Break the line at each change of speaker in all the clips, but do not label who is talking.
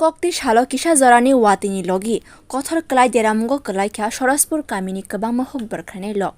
kokti shalo kisha zorani watini logi kothor kwlai deramwngo kwlaikha sarashpur kamini kwbangma hukbar khwlainai lok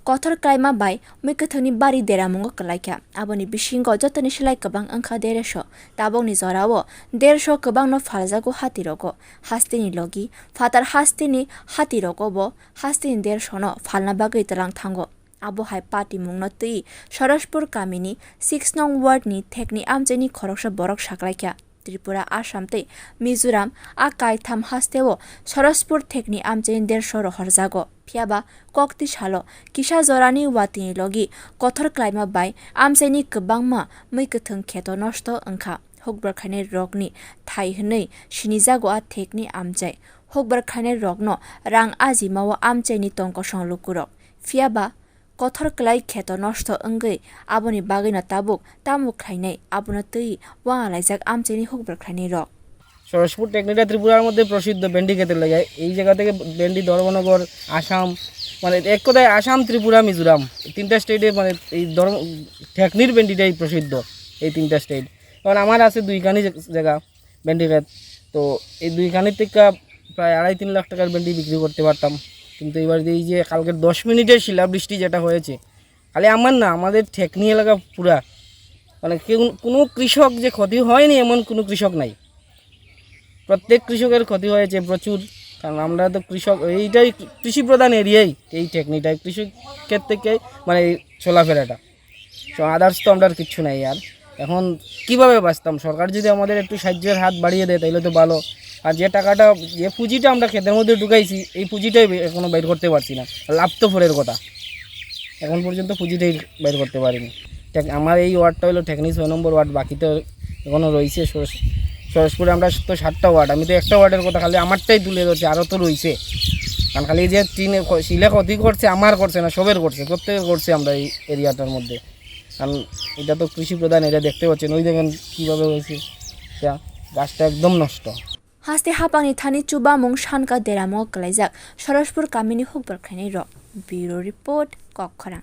kothor kwlaima bai mwikhutung bari deramwngo kwlaikha aboni bisingo jotoni silai kwbang wngkha 150 tabokni jorao 150 kwbangno phaljago hatirogo haste ni logi fatar haste ni hatirogo bo haste ni 150 no phalna bagui talang thango abo hai party mungno tui sarashpur kamini 6 nong ward ni thekni amchai ni khoroksa borok saklaikha Tripura Assam te Mizoram akai tham hasteo sarashpur thekni amchai 150 ro horjago phiyaba kokti shalo kisha jorani watini logi kothor kwlaima bai amchai ni kwbangma mwikhutung kheto nosto wngkha hukbar khwlainairok ni thai hwnui sini jago a thekni amchai hukbar khwlainairok no rang ajimao amchai ni tongko songlukuro phiyaba Kothor kwlai kheto nosto wngwi aboni bagino tabuk tamuk khwlainai abono tui kwlaijak amchai ni hukbar khwlainairok
sarashpur টেকনিটা ত্রিপুরার মধ্যে প্রসিদ্ধ ভেন্ডি খেতে লাগে এই জায়গা থেকে ভেন্ডি ধর্মনগর আসাম মানে এক কথায় আসাম ত্রিপুরা মিজোরাম তিনটা স্টেটে মানে এই টেকনির ভেন্ডিটাই প্রসিদ্ধ এই তিনটা স্টেট কারণ আমার আছে দুইখানি জায়গা ভেন্ডি খেত তো এই দুইখানির থেকে প্রায় 2.5-3 লাখ টাকার ভেন্ডি বিক্রি করতে পারতাম কিন্তু এবার এই যে কালকে 10 মিনিটের শিলাবৃষ্টি যেটা হয়েছে খালি আমার না আমাদের টেকনি এলাকা পুরা মানে কোনো কৃষক যে ক্ষতি হয়নি এমন কোনো কৃষক নাই প্রত্যেক কৃষকের ক্ষতি হয়েছে প্রচুর কারণ আমরা তো কৃষক এইটাই কৃষি প্রধান এরিয়াই এই টেকনিটাই কৃষকের থেকে মানে চলাফেরাটা তো আদার্স তো আমরা কিচ্ছু নাই আর এখন কিভাবে বাঁচতাম সরকার যদি আমাদের একটু সাহায্যের হাত বাড়িয়ে দেয় তাহলে তো ভালো আর যে টাকাটা যে পুঁজিটা আমরা ক্ষেতের মধ্যে ঢুকাইছি এই পুঁজিটাই এখনো বের করতে পারছি না লাভ তো পরের কথা এখন পর্যন্ত পুঁজিটাই বের করতে পারিনি আমার এই ওয়ার্ডটা হলো টেকনি 6 নম্বর ওয়ার্ড বাকি তো এখনও রয়েছে sarashpur আমরা তো 7টা ওয়ার্ড আমি তো একটা ওয়ার্ডের কথা খালি আমারটাই তুলে ধরছি আরও তো রয়েছে কারণ খালি যে শিলে ক্ষতি করছে আমার করছে না সবের করছে প্রত্যেকের করছে আমরা এই এরিয়াটার মধ্যে কারণ এটা তো কৃষি প্রধান এটা দেখতে পাচ্ছেন ওই দেখেন কীভাবে হয়েছে গাছটা একদম নষ্ট
haste hapangni thani chubamwng sankha deramwngo kwlaijak sarashpur kamini hukbar khwlainairok bureau report Kothor।